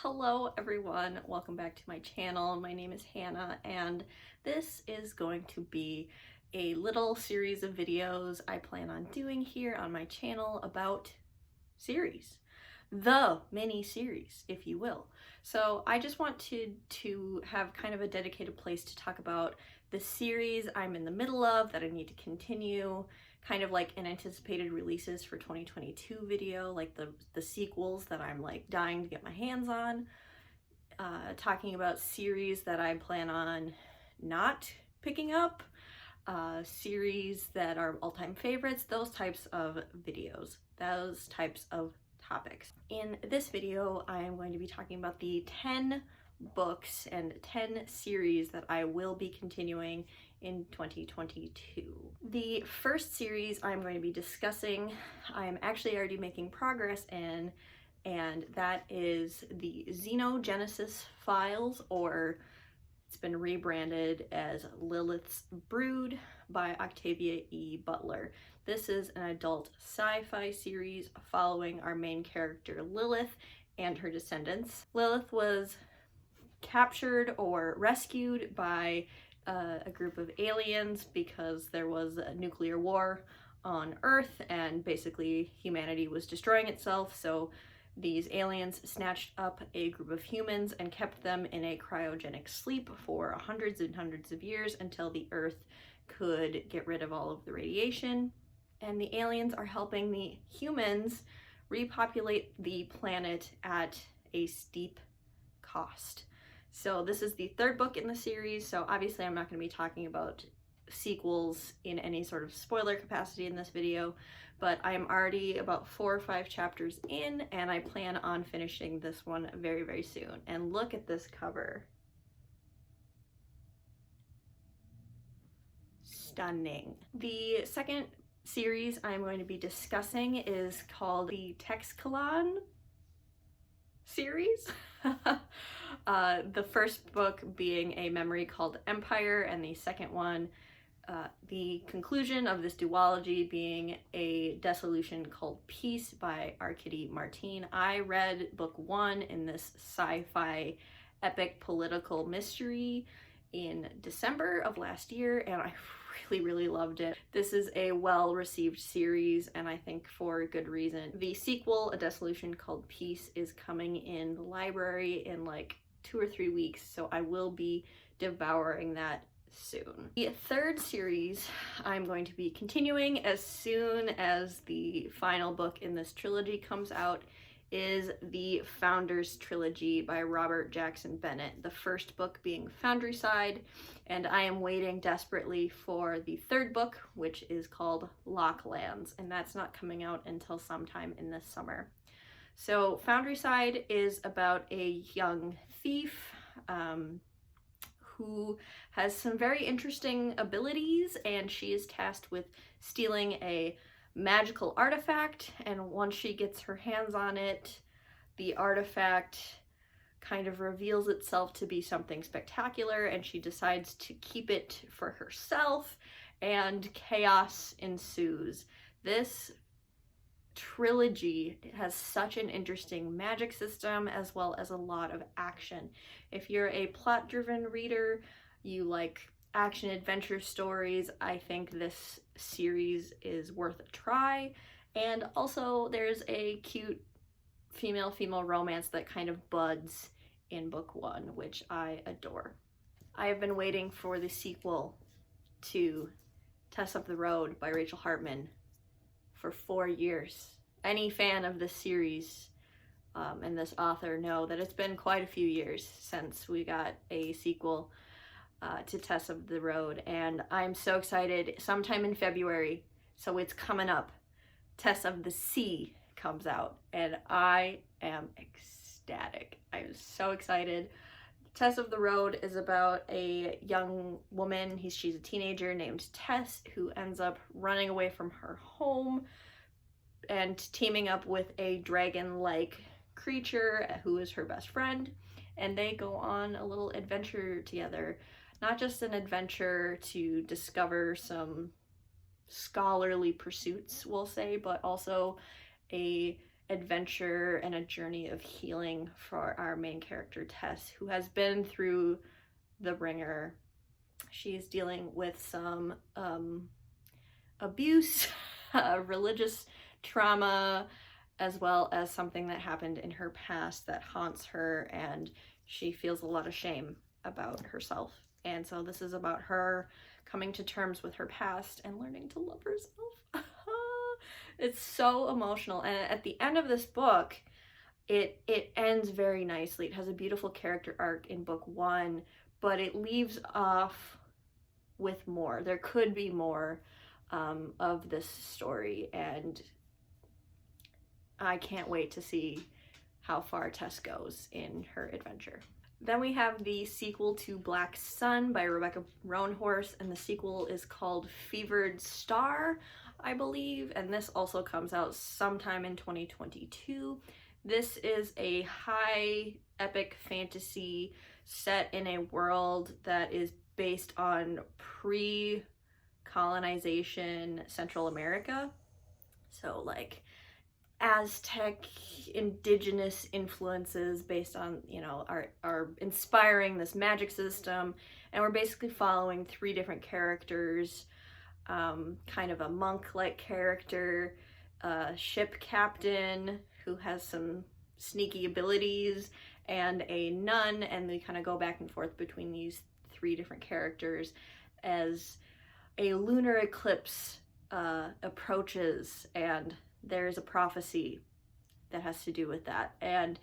Hello everyone, welcome back to my channel. My name is Hannah and this is going to be a little series of videos I plan on doing here on my channel about series. The mini series, if you will. So I just wanted to have kind of a dedicated place to talk about the series I'm in the middle of that I need to continue, kind of like an anticipated releases for 2022 video, like the sequels that I'm like dying to get my hands on, talking about series that I plan on not picking up, series that are all-time favorites, those types of videos, those types of topics. In this video, I am going to be talking about the 10 books and 10 series that I will be continuing in 2022. The first series I'm going to be discussing, I'm actually already making progress in, and that is the Xenogenesis files, or it's been rebranded as Lilith's Brood by Octavia E. Butler. This is an adult sci-fi series following our main character Lilith and her descendants. Lilith was captured or rescued by a group of aliens because there was a nuclear war on Earth and basically humanity was destroying itself, so these aliens snatched up a group of humans and kept them in a cryogenic sleep for hundreds and hundreds of years until the Earth could get rid of all of the radiation. And the aliens are helping the humans repopulate the planet at a steep cost. So this is the third book in the series, so obviously I'm not going to be talking about sequels in any sort of spoiler capacity in this video, but I'm already about 4 or 5 chapters in, and I plan on finishing this one very, very soon. And look at this cover. Stunning. The second series I'm going to be discussing is called the Teixcalaan series. The first book being a memory called Empire, and the second one, the conclusion of this duology, being a dissolution called Peace by Arkady Martine. I read book 1 in this sci-fi epic political mystery in December of last year, and I really loved it. This is a well-received series, and I think for good reason. The sequel, A Dissolution Called Peace, is coming in the library in like 2 or 3 weeks, so I will be devouring that soon. The third series I'm going to be continuing as soon as the final book in this trilogy comes out is the Founders Trilogy by Robert Jackson Bennett, the first book being Foundryside, and I am waiting desperately for the third book, which is called Locklands, and that's not coming out until sometime in this summer. So Foundryside is about a young thief who has some very interesting abilities, and she is tasked with stealing a magical artifact, and once she gets her hands on it, the artifact kind of reveals itself to be something spectacular, and she decides to keep it for herself, and chaos ensues. This trilogy has such an interesting magic system as well as a lot of action. If you're a plot-driven reader, you like action adventure stories, I think this series is worth a try. And also there's a cute female-female romance that kind of buds in book 1, which I adore. I have been waiting for the sequel to Tess of the Road by Rachel Hartman for 4 years. Any fan of this series and this author know that it's been quite a few years since we got a sequel to Tess of the Road, and I'm so excited. Sometime in February, so it's coming up, Tess of the Sea comes out, and I am ecstatic. I'm so excited. Tess of the Road is about a young woman, she's a teenager named Tess, who ends up running away from her home and teaming up with a dragon-like creature who is her best friend, and they go on a little adventure together. Not just an adventure to discover some scholarly pursuits, we'll say, but also a adventure and a journey of healing for our main character, Tess, who has been through the ringer. She's dealing with some abuse, religious trauma, as well as something that happened in her past that haunts her, and she feels a lot of shame about herself. And so this is about her coming to terms with her past and learning to love herself. It's so emotional. And at the end of this book, it ends very nicely. It has a beautiful character arc in book 1, but it leaves off with more. There could be more of this story, and I can't wait to see how far Tess goes in her adventure. Then we have the sequel to Black Sun by Rebecca Roanhorse, and the sequel is called Fevered Star, I believe, and this also comes out sometime in 2022. This is a high epic fantasy set in a world that is based on pre-colonization Central America. So like Aztec indigenous influences based on, you know, are inspiring this magic system, and we're basically following 3 different characters, kind of a monk-like character, a ship captain who has some sneaky abilities, and a nun, and they kind of go back and forth between these 3 different characters as a lunar eclipse approaches, and there's a prophecy that has to do with that. And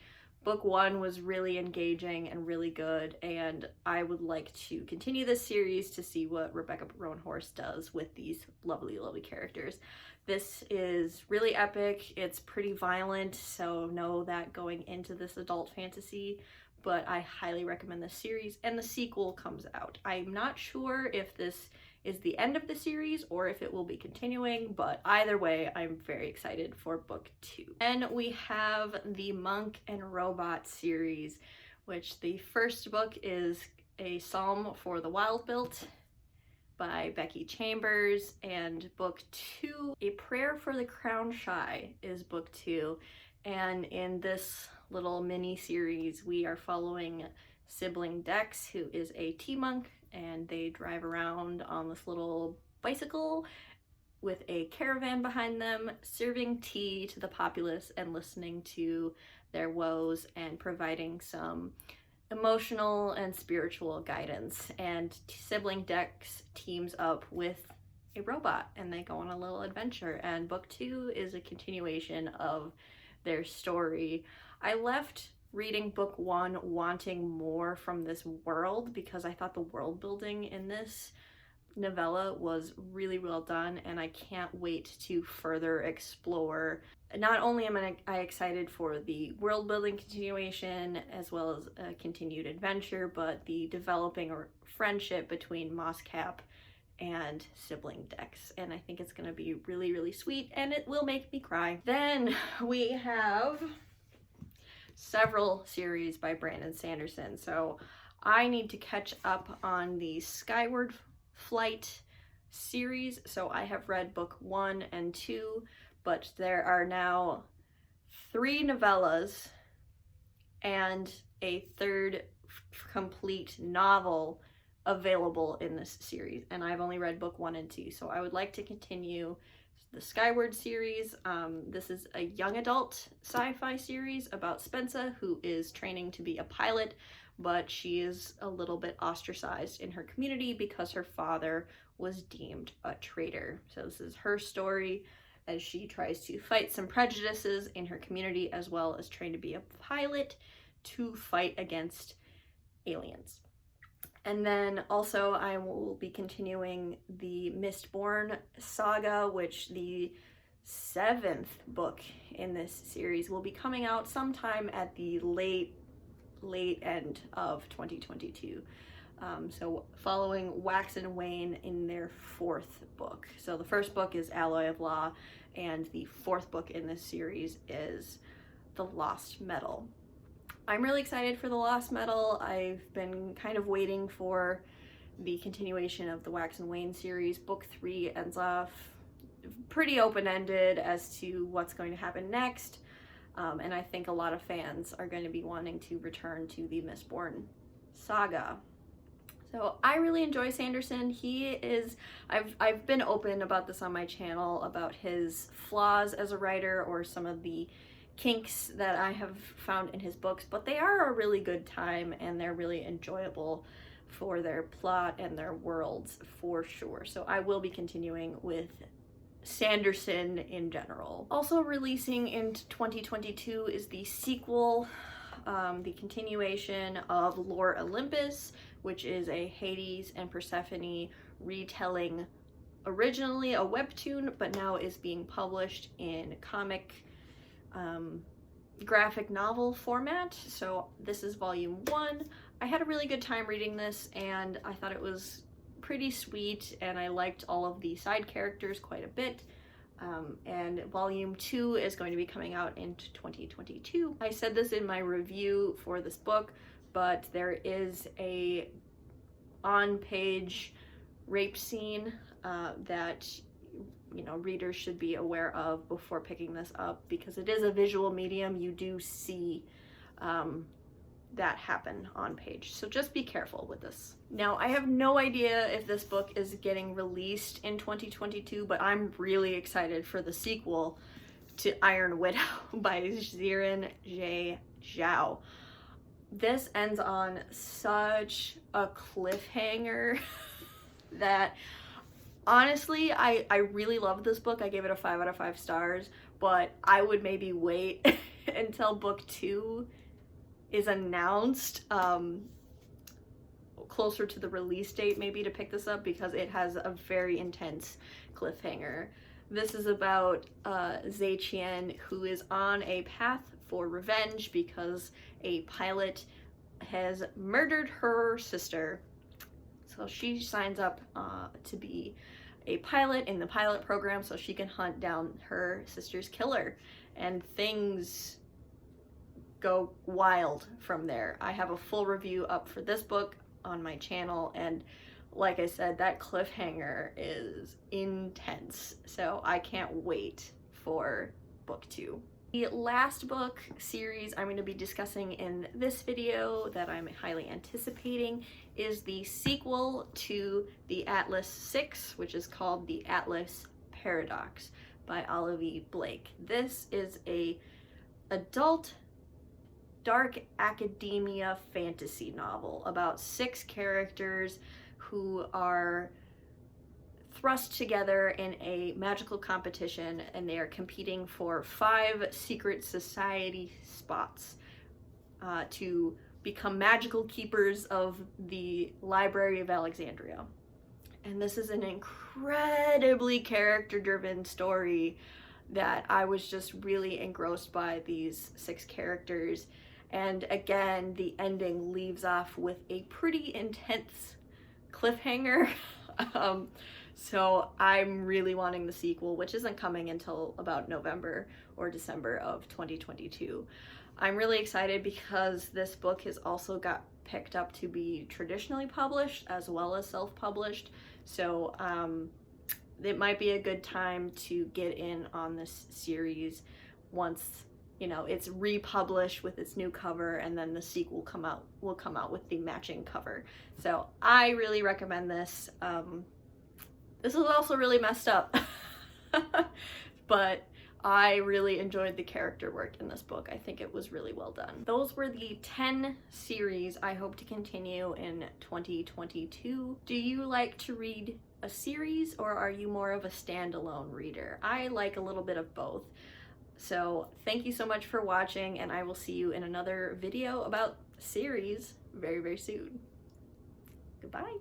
book 1 was really engaging and really good, and I would like to continue this series to see what Rebecca Roanhorse does with these lovely, lovely characters. This is really epic. It's pretty violent, so know that going into this adult fantasy, but I highly recommend this series, and the sequel comes out. I'm not sure if this is the end of the series or if it will be continuing, but either way, I'm very excited for book 2. And we have the Monk and Robot series, which the first book is A Psalm for the Wild-Built by Becky Chambers, and book 2, A Prayer for the Crown Shy, is book 2. And in this little mini series, we are following sibling Dex, who is a tea monk, and they drive around on this little bicycle with a caravan behind them, serving tea to the populace and listening to their woes and providing some emotional and spiritual guidance. And sibling Dex teams up with a robot, and they go on a little adventure, and book 2 is a continuation of their story. I left reading book 1 wanting more from this world because I thought the world building in this novella was really well done, and I can't wait to further explore. Not only am I excited for the world building continuation as well as a continued adventure, but the developing friendship between Mosscap and sibling Dex, and I think it's gonna be really, really sweet, and it will make me cry. Then we have several series by Brandon Sanderson, so I need to catch up on the Skyward Flight series. So I have read book 1 and 2, but there are now 3 novellas and a 3rd complete novel available in this series, and I've only read book 1 and 2, so I would like to continue the Skyward series. This is a young adult sci-fi series about Spensa, who is training to be a pilot, but she is a little bit ostracized in her community because her father was deemed a traitor. So this is her story as she tries to fight some prejudices in her community, as well as train to be a pilot to fight against aliens. And then also I will be continuing the Mistborn saga, which the 7th book in this series will be coming out sometime at the late end of 2022. So following Wax and Wayne in their 4th book. So the first book is Alloy of Law, and the 4th book in this series is The Lost Metal. I'm really excited for The Lost Metal. I've been kind of waiting for the continuation of the Wax and Wayne series. Book 3 ends off pretty open-ended as to what's going to happen next. and I think a lot of fans are going to be wanting to return to the Mistborn saga. So I really enjoy Sanderson. He is, I've been open about this on my channel, about his flaws as a writer or some of the kinks that I have found in his books, but they are a really good time and they're really enjoyable for their plot and their worlds for sure. So I will be continuing with Sanderson in general. Also releasing in 2022 is the sequel, the continuation of Lore Olympus, which is a Hades and Persephone retelling, originally a webtoon, but now is being published in comic graphic novel format. So this is volume 1. I had a really good time reading this and I thought it was pretty sweet and I liked all of the side characters quite a bit. And volume 2 is going to be coming out in 2022. I said this in my review for this book, but there is a on-page rape scene that readers should be aware of before picking this up, because it is a visual medium. You do see that happen on page, so just be careful with this. Now, I have no idea if this book is getting released in 2022, but I'm really excited for the sequel to Iron Widow by Xiran J. Zhao. This ends on such a cliffhanger that honestly, I really love this book. I gave it a 5 out of 5 stars, but I would maybe wait until book 2 is announced, closer to the release date maybe, to pick this up, because it has a very intense cliffhanger. This is about Zetian, who is on a path for revenge because a pilot has murdered her sister. So she signs up to be a pilot in the pilot program so she can hunt down her sister's killer, and things go wild from there. I have a full review up for this book on my channel, and like I said, that cliffhanger is intense, so I can't wait for book 2. The last book series I'm going to be discussing in this video that I'm highly anticipating is the sequel to the Atlas 6, which is called The Atlas Paradox by Olivia Blake. This is a adult dark academia fantasy novel about 6 characters who are thrust together in a magical competition, and they are competing for 5 secret society spots to become magical keepers of the Library of Alexandria. And this is an incredibly character-driven story that I was just really engrossed by these 6 characters. And again, the ending leaves off with a pretty intense cliffhanger. So I'm really wanting the sequel, which isn't coming until about November or December of 2022. I'm really excited because this book has also got picked up to be traditionally published as well as self-published. So it might be a good time to get in on this series once it's republished with its new cover, and then the sequel will come out with the matching cover. So I really recommend this. This is also really messed up, but I really enjoyed the character work in this book. I think it was really well done. Those were the 10 series I hope to continue in 2022. Do you like to read a series, or are you more of a standalone reader? I like a little bit of both. So thank you so much for watching, and I will see you in another video about series very, very soon. Goodbye.